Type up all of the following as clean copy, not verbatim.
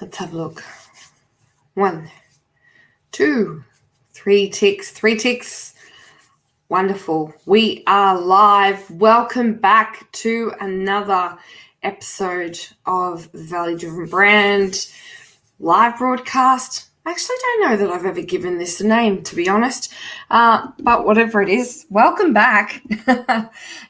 Let's have a look. 1, 2, 3 ticks. 3 ticks. Wonderful. We are live. Welcome back to another episode of Value Driven Brand live broadcast. I actually don't know that I've ever given this a name, to be honest, but whatever it is, welcome back.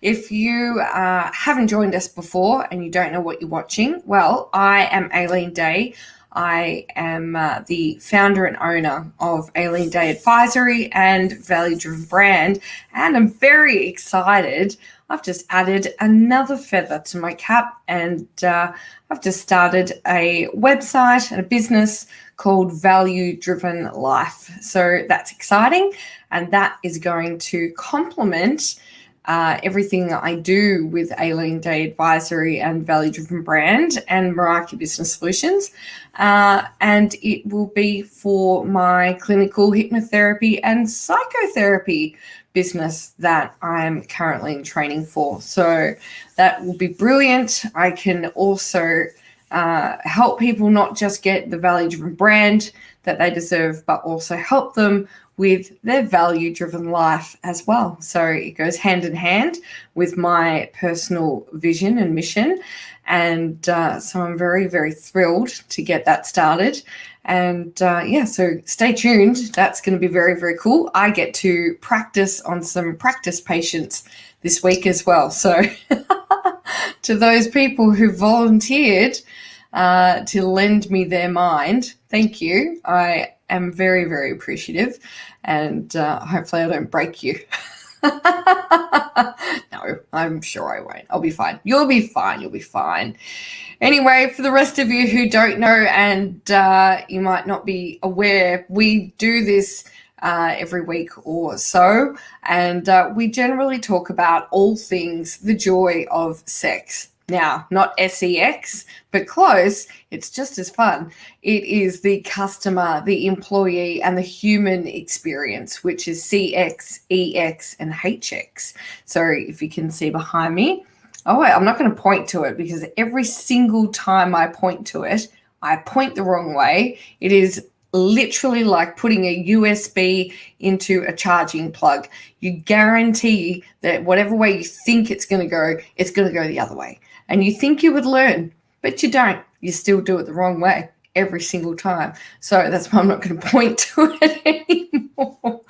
If you haven't joined us before and you don't know what you're watching, well, I am Aileen Day. I am the founder and owner of Aileen Day Advisory and Value Driven Brand, and I'm very excited. I've just added another feather to my cap, and I've just started a website and a business called Value Driven Life. So that's exciting, and that is going to complement everything that I do with Aileen Day Advisory and Value Driven Brand and Meraki Business Solutions. And it will be for my clinical hypnotherapy and psychotherapy business that I'm currently in training for. So that will be brilliant. I can also help people not just get the value-driven brand that they deserve, but also help them with their value-driven life as well. So it goes hand in hand with my personal vision and mission. And so I'm very, very thrilled to get that started. And so stay tuned. That's going to be very, very cool. I get to practice on some practice patients this week as well. So to those people who volunteered to lend me their mind, thank you. I am very, very appreciative, and hopefully I don't break you. No, I'm sure I won't. I'll be fine. You'll be fine. You'll be fine. Anyway, for the rest of you who don't know and you might not be aware, we do this every week or so, and we generally talk about all things the joy of sex. Now, not sex, but close. It's just as fun. It is the customer, the employee, and the human experience, which is CX, EX, and HX. So if you can see behind me, I'm not going to point to it because every single time I point to it, I point the wrong way. It is literally like putting a USB into a charging plug. You guarantee that whatever way you think it's going to go the other way. And you think you would learn, but you don't. You still do it the wrong way every single time. So that's why I'm not going to point to it anymore.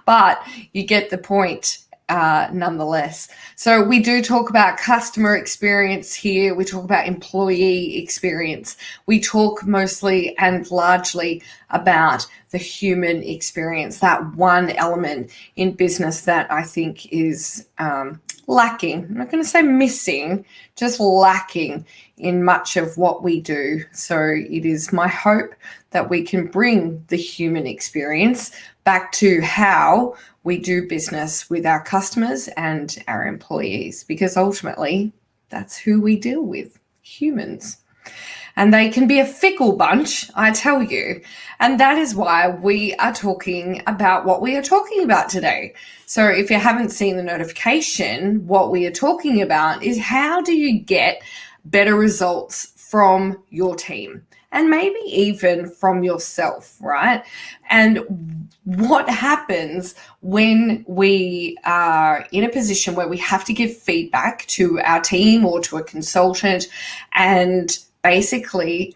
But you get the point nonetheless. So we do talk about customer experience here. We talk about employee experience. We talk mostly and largely about the human experience, that one element in business that I think is lacking. I'm not going to say missing, just lacking in much of what we do. So it is my hope that we can bring the human experience back to how we do business with our customers and our employees, because ultimately that's who we deal with, humans. And they can be a fickle bunch, I tell you. And that is why we are talking about what we are talking about today. So if you haven't seen the notification, what we are talking about is how do you get better results from your team and maybe even from yourself, right? And what happens when we are in a position where we have to give feedback to our team or to a consultant, and basically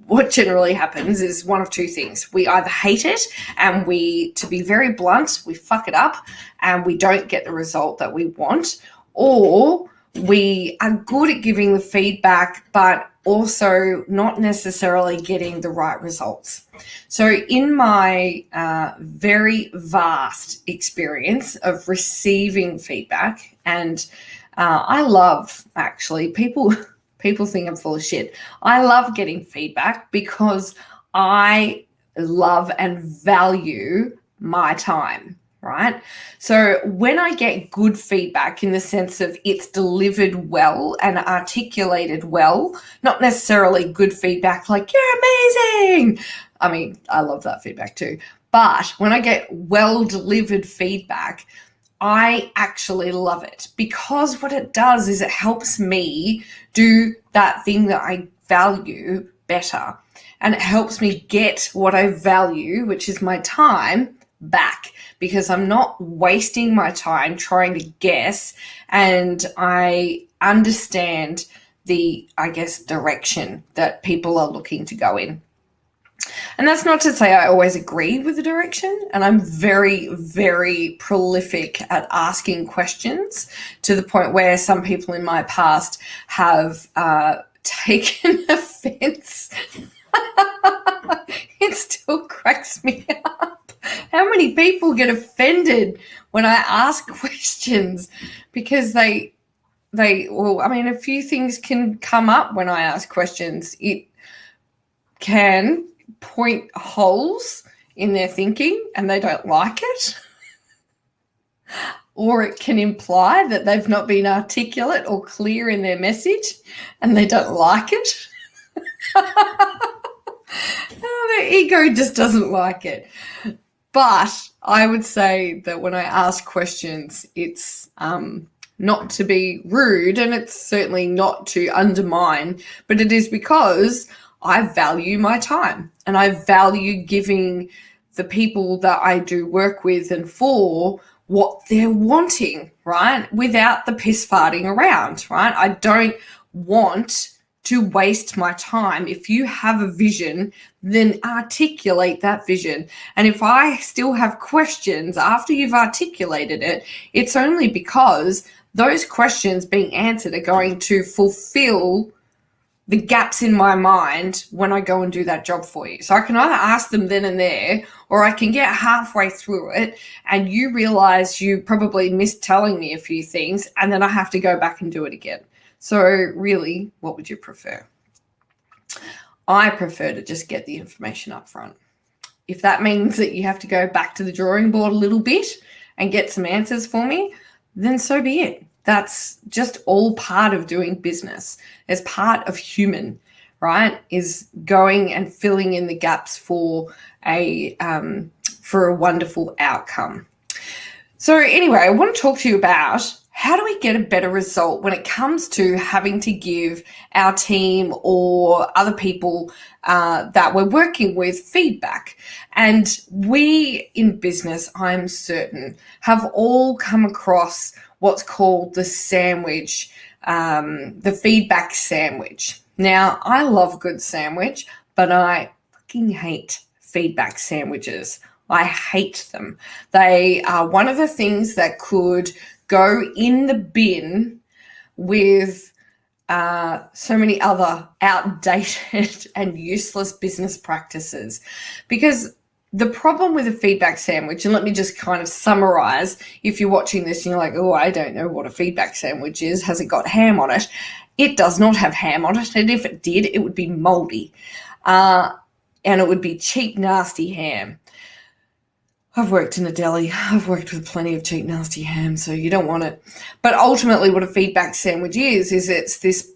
what generally happens is one of two things. We either hate it and we, to be very blunt, we fuck it up and we don't get the result that we want, or we are good at giving the feedback, but also not necessarily getting the right results. So in my very vast experience of receiving feedback, and I love, actually, people think I'm full of shit. I love getting feedback because I love and value my time, right? So when I get good feedback in the sense of it's delivered well and articulated well, not necessarily good feedback like you're amazing. I mean, I love that feedback too. But when I get well delivered feedback, I actually love it, because what it does is it helps me do that thing that I value better. and it helps me get what I value, which is my time, back, because I'm not wasting my time trying to guess, and I understand the, I guess, direction that people are looking to go in. And that's not to say I always agree with the direction, and I'm very, very prolific at asking questions to the point where some people in my past have taken offense. It still cracks me up. How many people get offended when I ask questions because well, I mean, a few things can come up when I ask questions. It can point holes in their thinking and they don't like it. Or it can imply that they've not been articulate or clear in their message and they don't like it. Their ego just doesn't like it. But I would say that when I ask questions, it's not to be rude, and it's certainly not to undermine, but it is because I value my time and I value giving the people that I do work with and for what they're wanting, right? Without the piss farting around, right? I don't want to waste my time. If you have a vision, then articulate that vision. And if I still have questions after you've articulated it, it's only because those questions being answered are going to fulfill the gaps in my mind when I go and do that job for you. So I can either ask them then and there, or I can get halfway through it and you realize you probably missed telling me a few things, and then I have to go back and do it again. So really, what would you prefer? I prefer to just get the information up front. If that means that you have to go back to the drawing board a little bit and get some answers for me, then so be it. That's just all part of doing business. As part of human, right? Is going and filling in the gaps for a wonderful outcome. So anyway, I want to talk to you about how do we get a better result when it comes to having to give our team or other people that we're working with feedback. And we in business, I'm certain, have all come across what's called the sandwich, the feedback sandwich. Now, I love a good sandwich, but I fucking hate feedback sandwiches. I hate them. They are one of the things that could go in the bin with so many other outdated and useless business practices. Because the problem with a feedback sandwich, and let me just kind of summarize, if you're watching this and you're like, oh, I don't know what a feedback sandwich is, has it got ham on it? It does not have ham on it, and if it did, it would be moldy, and it would be cheap, nasty ham. I've worked in a deli. I've worked with plenty of cheap, nasty ham, so you don't want it. But ultimately what a feedback sandwich is it's this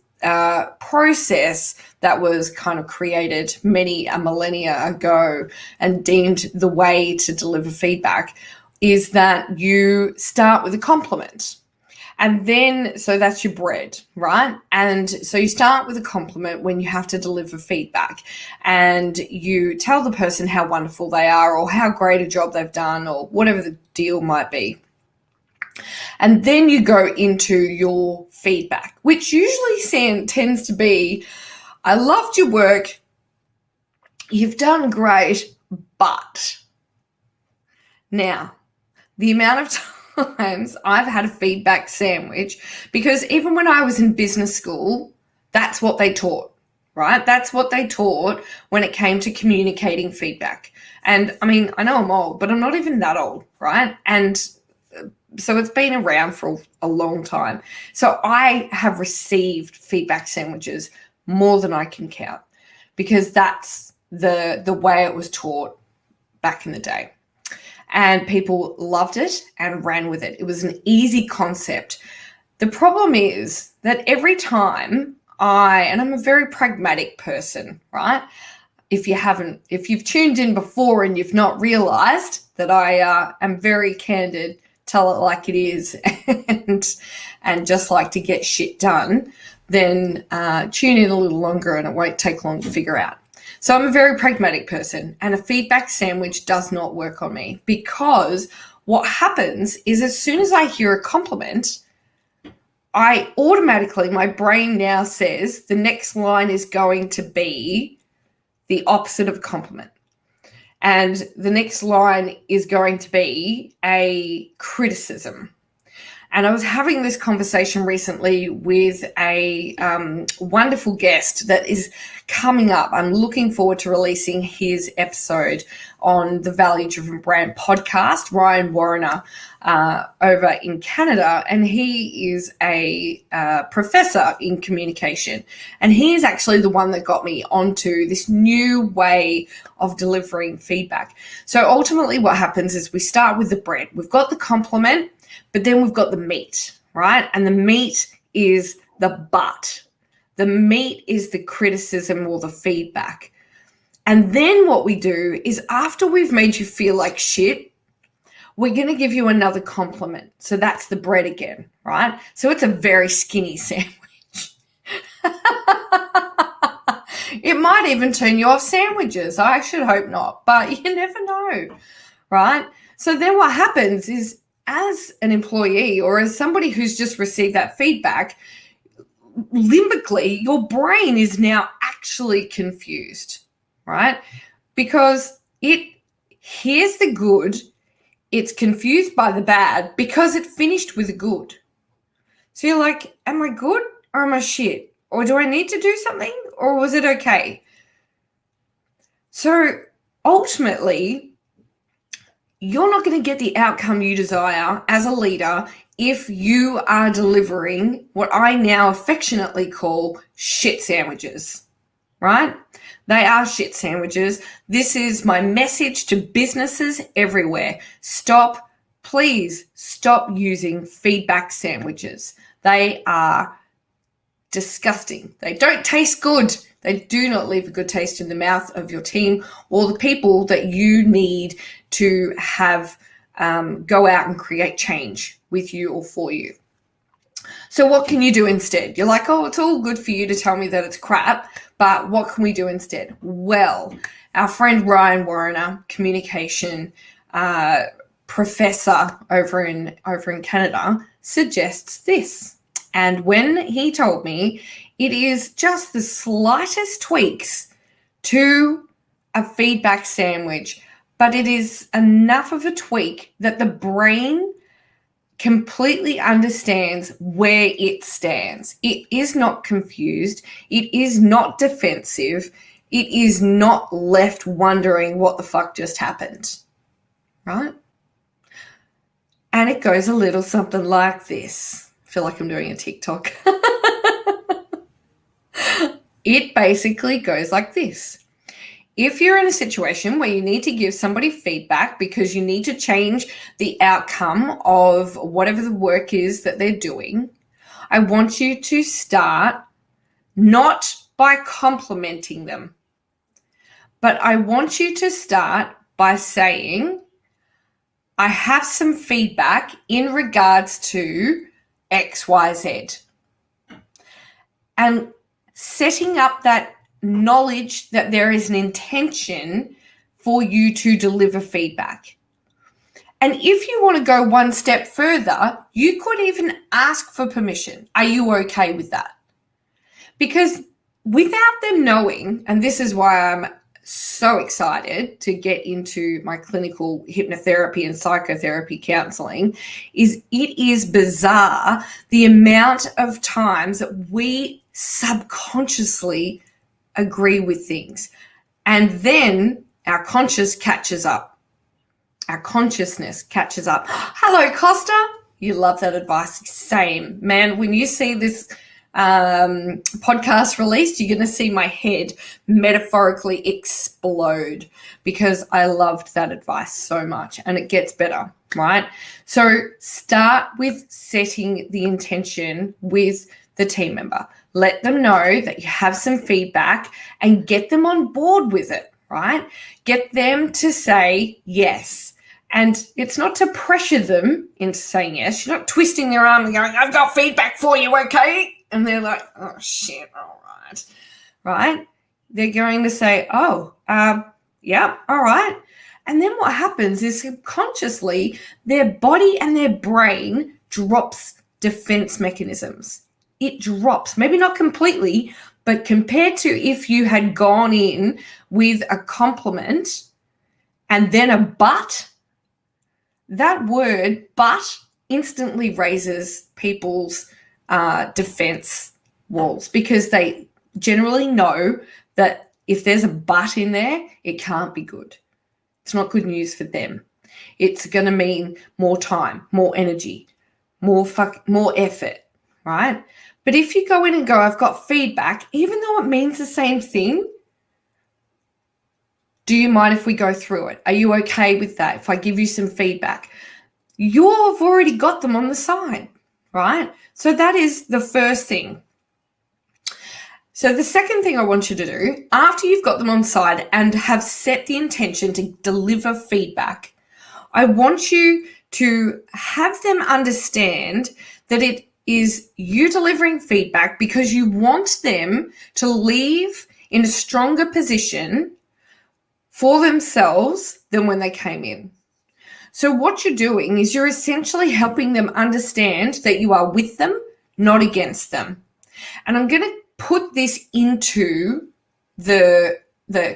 process that was kind of created many a millennia ago and deemed the way to deliver feedback is that you start with a compliment. And then, so that's your bread, right? And so you start with a compliment when you have to deliver feedback, and you tell the person how wonderful they are or how great a job they've done or whatever the deal might be. And then you go into your feedback, which usually tends to be, I loved your work, you've done great, but. Now, the amount of times I've had a feedback sandwich, because even when I was in business school, that's what they taught, right? That's what they taught when it came to communicating feedback. And I mean, I know I'm old, but I'm not even that old, right? And so it's been around for a long time. So I have received feedback sandwiches more than I can count, because that's the way it was taught back in the day. And people loved it and ran with it. It was an easy concept. The problem is that every time and I'm a very pragmatic person, right? If you've tuned in before and you've not realized that I am very candid, tell it like it is, and just like to get shit done, then tune in a little longer and it won't take long to figure out. So I'm a very pragmatic person, and a feedback sandwich does not work on me, because what happens is as soon as I hear a compliment, I automatically, my brain now says the next line is going to be the opposite of a compliment. And the next line is going to be a criticism. And I was having this conversation recently with a wonderful guest that is coming up. I'm looking forward to releasing his episode on the Value Driven Brand podcast, Ryan Warrener, over in Canada. And he is a professor in communication. And he is actually the one that got me onto this new way of delivering feedback. So ultimately what happens is we start with the bread. We've got the compliment, but then we've got the meat, right? And the meat is the butt. The meat is the criticism or the feedback. And then what we do is, after we've made you feel like shit, we're going to give you another compliment. So that's the bread again, right? So it's a very skinny sandwich. It might even turn you off sandwiches. I should hope not, but you never know, right? So then what happens is, as an employee or as somebody who's just received that feedback, limbically, your brain is now actually confused, right? Because it hears the good, it's confused by the bad because it finished with the good. So you're like, am I good or am I shit? Or do I need to do something, or was it okay? So ultimately, you're not going to get the outcome you desire as a leader if you are delivering what I now affectionately call shit sandwiches, right? They are shit sandwiches. This is my message to businesses everywhere. Please stop using feedback sandwiches. They are disgusting. They don't taste good. They do not leave a good taste in the mouth of your team or the people that you need to have go out and create change with you or for you. So what can you do instead? You're like, oh, it's all good for you to tell me that it's crap, but what can we do instead? Well, our friend Ryan Warrener, communication professor over in Canada, suggests this. And when he told me, it is just the slightest tweaks to a feedback sandwich, but it is enough of a tweak that the brain completely understands where it stands. It is not confused. It is not defensive. It is not left wondering what the fuck just happened, right? And it goes a little something like this. I feel like I'm doing a TikTok. It basically goes like this. If you're in a situation where you need to give somebody feedback because you need to change the outcome of whatever the work is that they're doing, I want you to start not by complimenting them, but I want you to start by saying, I have some feedback in regards to X, Y, Z. And setting up that knowledge that there is an intention for you to deliver feedback. And if you want to go one step further, you could even ask for permission. Are you okay with that? Because without them knowing, and this is why I'm so excited to get into my clinical hypnotherapy and psychotherapy counseling, is it is bizarre the amount of times that we subconsciously agree with things. And then our conscious catches up. Our consciousness catches up. Hello, Costa. You love that advice. Same. Man, when you see this podcast released, you're going to see my head metaphorically explode because I loved that advice so much, and it gets better, right? So start with setting the intention with the team member. Let them know that you have some feedback and get them on board with it, right? Get them to say yes. And it's not to pressure them into saying yes. You're not twisting their arm and going, I've got feedback for you, okay? And they're like, oh, shit, all right, right? they're going to say, oh, yeah, all right. And then what happens is subconsciously their body and their brain drops defense mechanisms. It drops, maybe not completely, but compared to if you had gone in with a compliment and then a but, that word but instantly raises people's defense walls, because they generally know that if there's a but in there, it can't be good. It's not good news for them. It's going to mean more time, more energy, more effort, right? But if you go in and go, I've got feedback, even though it means the same thing, do you mind if we go through it? Are you okay with that? If I give you some feedback, you've already got them on the side, right? So that is the first thing. So the second thing I want you to do, after you've got them on side and have set the intention to deliver feedback, I want you to have them understand that it is you delivering feedback because you want them to leave in a stronger position for themselves than when they came in. So what you're doing is you're essentially helping them understand that you are with them, not against them. And I'm going to put this into the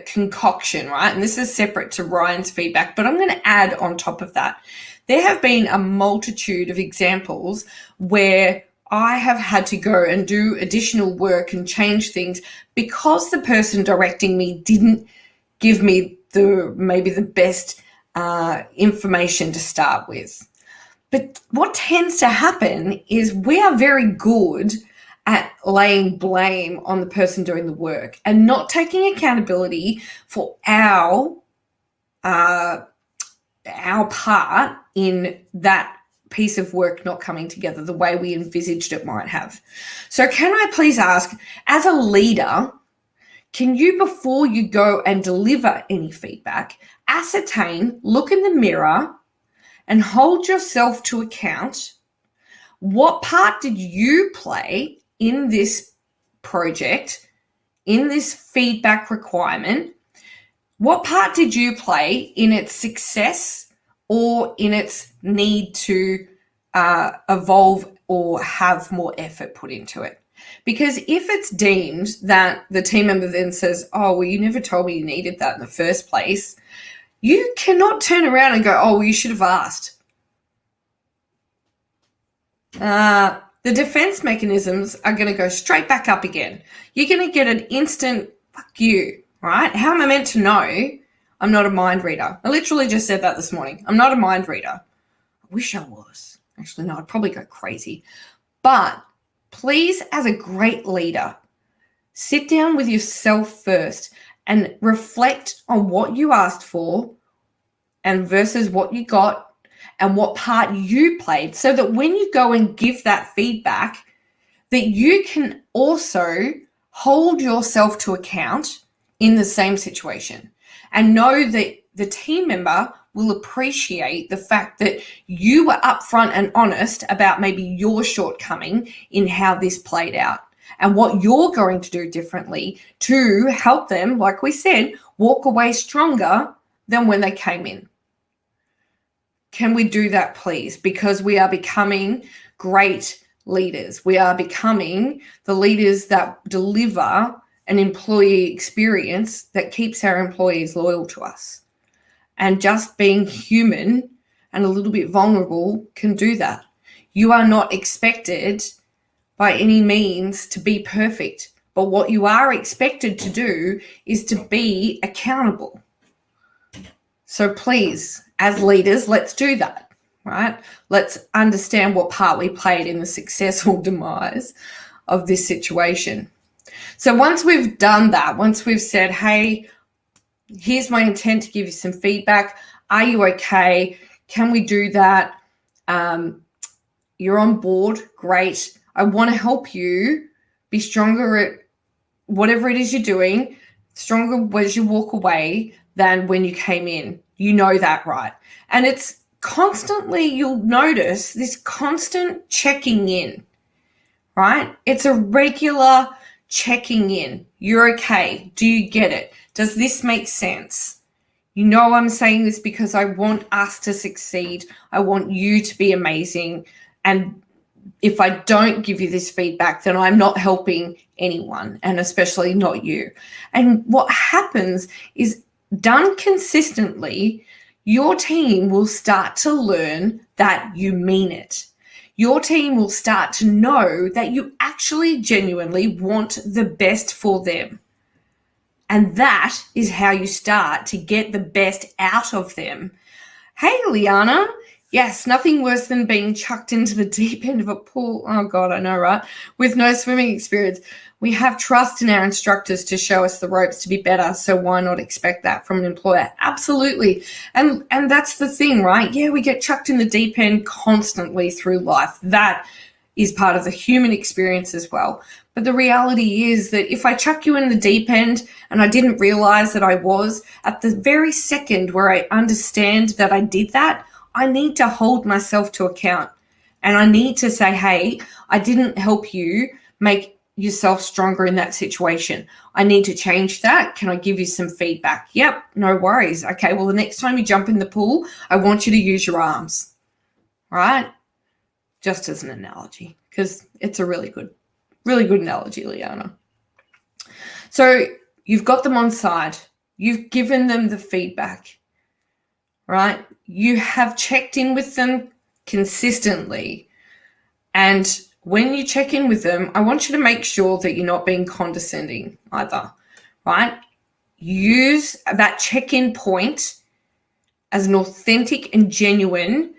concoction, right? And this is separate to Ryan's feedback, but I'm going to add on top of that. There have been a multitude of examples where I have had to go and do additional work and change things because the person directing me didn't give me maybe the best information to start with. But what tends to happen is we are very good at laying blame on the person doing the work and not taking accountability for our part in that piece of work not coming together the way we envisaged it might have. So can I please ask, as a leader, can you, before you go and deliver any feedback, ascertain, look in the mirror and hold yourself to account? What part did you play in this project, in this feedback requirement? What part did you play in its success or in its need to evolve or have more effort put into it? Because if it's deemed that the team member then says, oh, well, you never told me you needed that in the first place, you cannot turn around and go, oh, well, you should have asked. The defense mechanisms are going to go straight back up again. You're going to get an instant, fuck you, right? How am I meant to know? I'm not a mind reader. I literally just said that this morning. I'm not a mind reader. I wish I was. Actually, no, I'd probably go crazy. But please, as a great leader, sit down with yourself first and reflect on what you asked for and versus what you got and what part you played, so that when you go and give that feedback, that you can also hold yourself to account in the same situation and know that the team member will appreciate the fact that you were upfront and honest about maybe your shortcoming in how this played out and what you're going to do differently to help them, like we said, walk away stronger than when they came in. Can we do that, please? Because we are becoming great leaders. We are becoming the leaders that deliver an employee experience that keeps our employees loyal to us. And just being human and a little bit vulnerable can do that. You are not expected by any means to be perfect, but what you are expected to do is to be accountable. So please, as leaders, let's do that, right? Let's understand what part we played in the success or demise of this situation. So once we've done that, once we've said, hey, here's my intent to give you some feedback. Are you okay? Can we do that? You're on board. Great. I want to help you be stronger at whatever it is you're doing, stronger as you walk away than when you came in. You know that, right? And it's constantly, you'll notice this constant checking in, right? It's a regular checking in. You're okay. Do you get it? Does this make sense? You know I'm saying this because I want us to succeed. I want you to be amazing. And if I don't give you this feedback, then I'm not helping anyone, and especially not you. And what happens is, done consistently, your team will start to learn that you mean it. Your team will start to know that you actually genuinely want the best for them. And that is how you start to get the best out of them. Hey, Liana. Yes, nothing worse than being chucked into the deep end of a pool. Oh, God, I know, right? With no swimming experience. We have trust in our instructors to show us the ropes to be better, so why not expect that from an employer? Absolutely. And that's the thing, right? Yeah, we get chucked in the deep end constantly through life. That is part of the human experience as well. But the reality is that if I chuck you in the deep end and I didn't realize that I was, at the very second where I understand that I did that, I need to hold myself to account. And I need to say, hey, I didn't help you make yourself stronger in that situation. I need to change that. Can I give you some feedback? Yep, no worries. Okay, well, the next time you jump in the pool, I want you to use your arms, right? Just as an analogy, because it's a really good analogy, Liana. So you've got them on side. You've given them the feedback, right? You have checked in with them consistently. And when you check in with them, I want you to make sure that you're not being condescending either, right? Use that check-in point as an authentic and genuine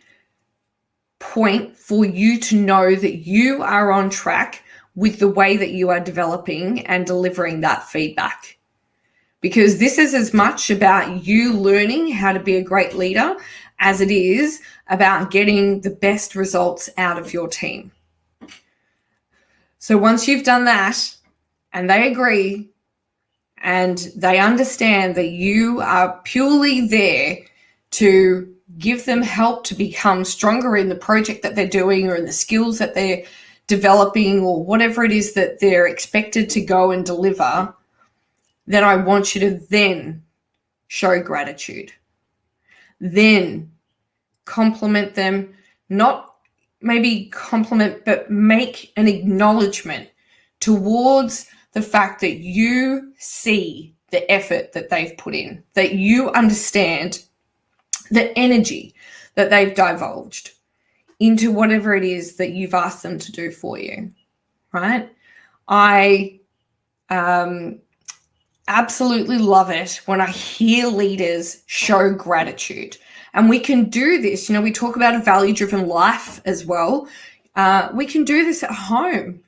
point for you to know that you are on track with the way that you are developing and delivering that feedback. Because this is as much about you learning how to be a great leader as it is about getting the best results out of your team. So once you've done that and they agree and they understand that you are purely there to give them help to become stronger in the project that they're doing or in the skills that they're developing or whatever it is that they're expected to go and deliver, then I want you to then show gratitude. Then compliment them, not maybe compliment, but make an acknowledgement towards the fact that you see the effort that they've put in, that you understand the energy that they've divulged into whatever it is that you've asked them to do for you, right? I absolutely love it when I hear leaders show gratitude. And we can do this. You know, we talk about a value-driven life as well. We can do this at home.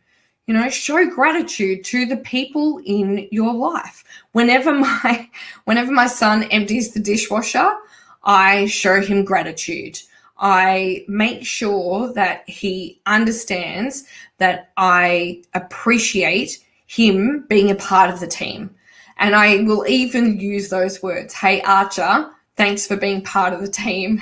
You know, show gratitude to the people in your life. Whenever my son empties the dishwasher, I show him gratitude. I make sure that he understands that I appreciate him being a part of the team. And I will even use those words. Hey, Archer, thanks for being part of the team.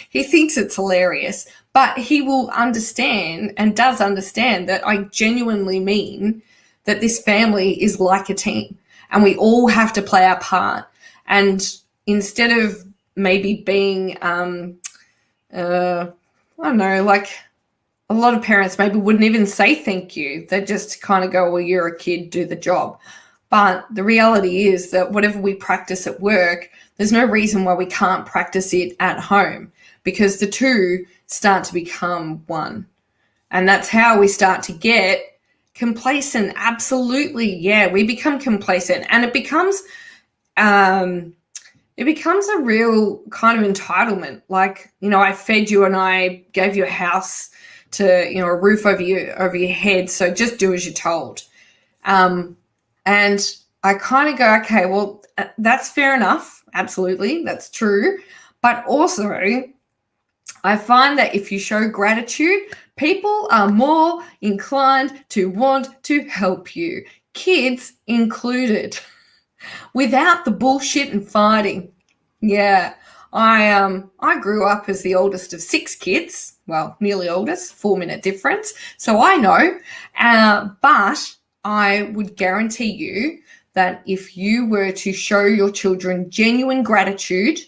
He thinks it's hilarious, but he will understand and does understand that I genuinely mean that this family is like a team and we all have to play our part. And instead of maybe being, I don't know, like a lot of parents maybe wouldn't even say thank you. They just kind of go, well, you're a kid, do the job. But the reality is that whatever we practice at work, there's no reason why we can't practice it at home, because the two start to become one. And that's how we start to get complacent. Absolutely. Yeah, we become complacent and it becomes a real kind of entitlement. Like, you know, I fed you and I gave you a house to, you know, a roof over your head. So just do as you're told. And I kind of go, okay, well, that's fair enough. Absolutely. That's true. But also, I find that if you show gratitude, people are more inclined to want to help you, kids included, without the bullshit and fighting. Yeah, I grew up as the oldest of 6 kids. Well, nearly oldest, 4-minute difference. So I know, but I would guarantee you that if you were to show your children genuine gratitude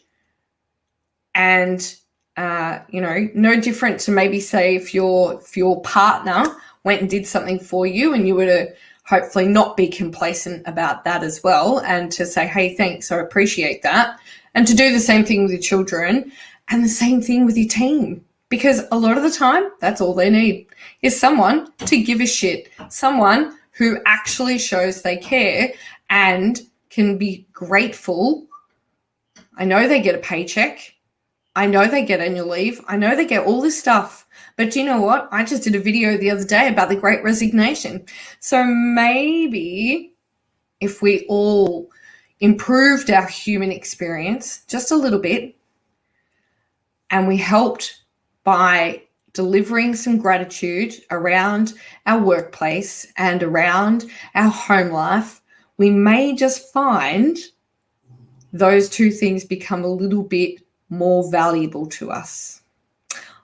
and, no different to maybe say if your partner went and did something for you and you were to hopefully not be complacent about that as well and to say, hey, thanks, I appreciate that. And to do the same thing with your children and the same thing with your team. Because a lot of the time, that's all they need is someone to give a shit, someone who actually shows they care and can be grateful. I know they get a paycheck. I know they get annual leave. I know they get all this stuff. But you know what? I just did a video the other day about the Great Resignation. So maybe if we all improved our human experience just a little bit and we helped by delivering some gratitude around our workplace and around our home life, we may just find those two things become a little bit more valuable to us.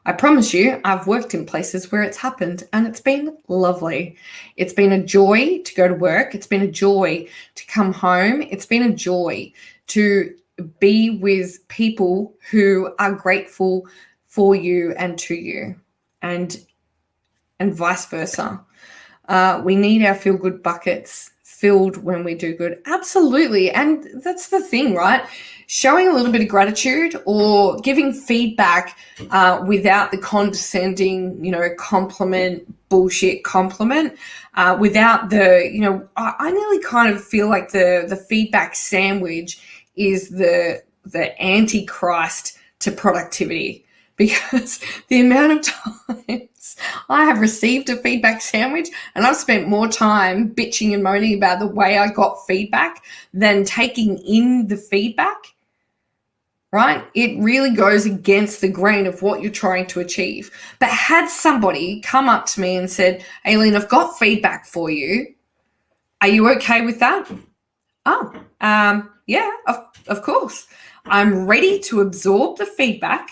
I promise you, I've worked in places where it's happened and it's been lovely. It's been a joy to go to work. It's been a joy to come home. It's been a joy to be with people who are grateful for you and to you, and vice versa. We need our feel-good buckets filled when we do good. Absolutely. And that's the thing, right? Showing a little bit of gratitude or giving feedback without the condescending, bullshit compliment, without the, I nearly kind of feel like the feedback sandwich is the antichrist to productivity, because the amount of times I have received a feedback sandwich and I've spent more time bitching and moaning about the way I got feedback than taking in the feedback, right? It really goes against the grain of what you're trying to achieve. But had somebody come up to me and said, Aileen, I've got feedback for you. Are you okay with that? Oh, yeah, of course. I'm ready to absorb the feedback.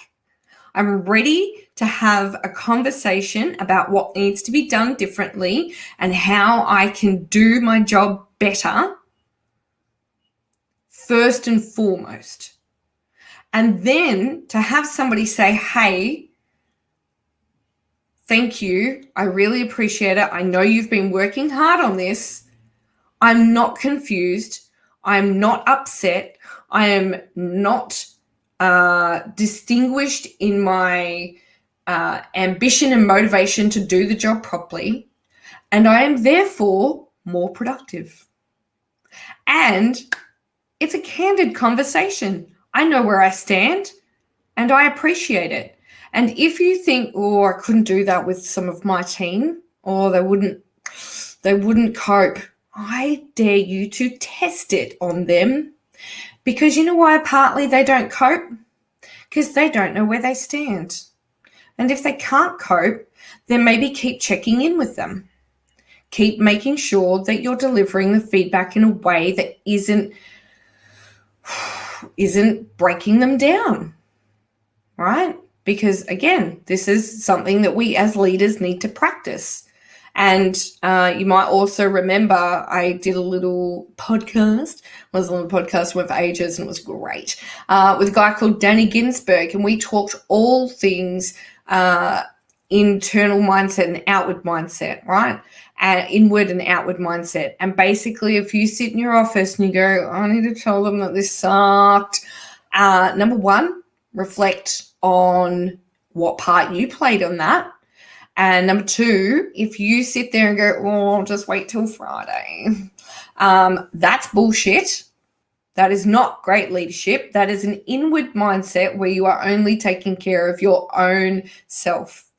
I'm ready to have a conversation about what needs to be done differently and how I can do my job better, first and foremost. And then to have somebody say, hey, thank you. I really appreciate it. I know you've been working hard on this. I'm not confused. I'm not upset. I am not distinguished in my ambition and motivation to do the job properly, and I am therefore more productive. And it's a candid conversation. I know where I stand and I appreciate it. And if you think, oh, I couldn't do that with some of my team, or they wouldn't cope, I dare you to test it on them. Because you know why partly they don't cope? Because they don't know where they stand. And if they can't cope, then maybe keep checking in with them. Keep making sure that you're delivering the feedback in a way that isn't breaking them down, right? Because again, this is something that we as leaders need to practice. And you might also remember I did a little podcast. I was on a podcast with ages and it was great, with a guy called Danny Ginsberg, and we talked all things internal mindset and outward mindset, right? Inward and outward mindset. And basically, if you sit in your office and you go, I need to tell them that this sucked, number one, reflect on what part you played on that. And number two, if you sit there and go, oh, I'll just wait till Friday, that's bullshit. That is not great leadership. That is an inward mindset where you are only taking care of your own self.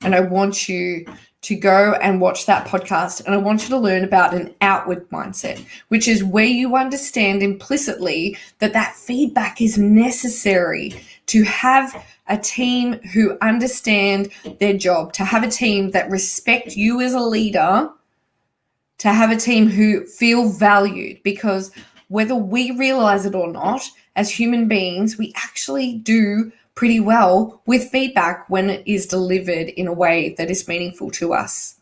And I want you to go and watch that podcast, and I want you to learn about an outward mindset, which is where you understand implicitly that feedback is necessary to have a team who understand their job, to have a team that respect you as a leader, to have a team who feel valued, because whether we realize it or not, as human beings, we actually do pretty well with feedback when it is delivered in a way that is meaningful to us.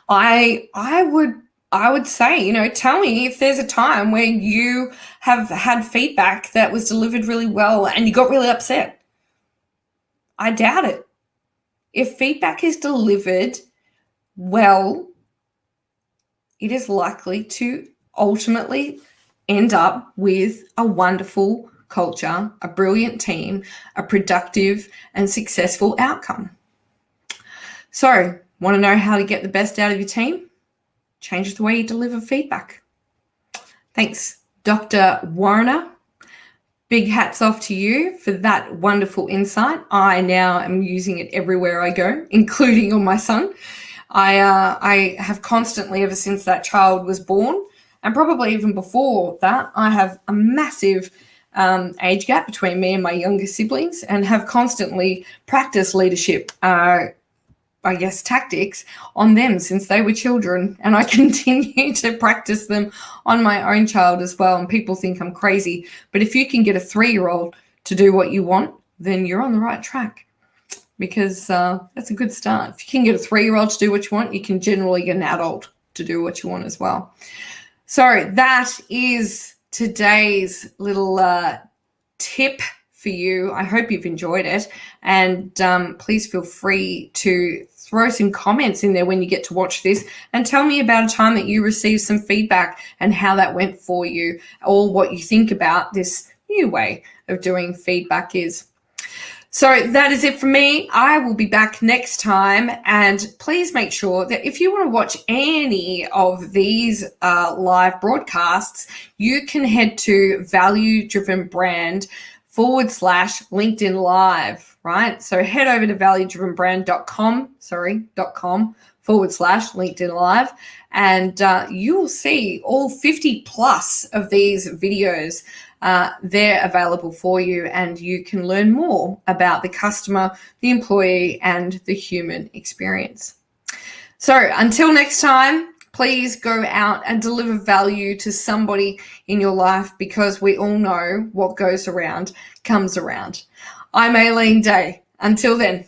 I would say, tell me if there's a time where you have had feedback that was delivered really well and you got really upset. I doubt it. If feedback is delivered well, it is likely to ultimately end up with a wonderful culture, a brilliant team, a productive and successful outcome. So, want to know how to get the best out of your team? Change the way you deliver feedback. Thanks, Dr. Warner. Big hats off to you for that wonderful insight. I now am using it everywhere I go, including on my son. I have constantly, ever since that child was born, and probably even before that, I have a massive age gap between me and my younger siblings, and have constantly practiced leadership tactics on them since they were children, and I continue to practice them on my own child as well. And people think I'm crazy, but if you can get a 3-year-old to do what you want, then you're on the right track, because that's a good start. If you can get a 3-year-old to do what you want, you can generally get an adult to do what you want as well. So that is today's little tip for you. I hope you've enjoyed it, and please feel free to throw some comments in there when you get to watch this and tell me about a time that you received some feedback and how that went for you, or what you think about this new way of doing feedback is. So that is it for me. I will be back next time, and please make sure that if you want to watch any of these live broadcasts, you can head to value-driven-brand/LinkedIn Live, right? So head over to value-driven-brand.com/LinkedIn Live, and you will see all 50 plus of these videos. They're available for you, and you can learn more about the customer, the employee, and the human experience. So until next time, please go out and deliver value to somebody in your life, because we all know what goes around comes around. I'm Aileen Day. Until then.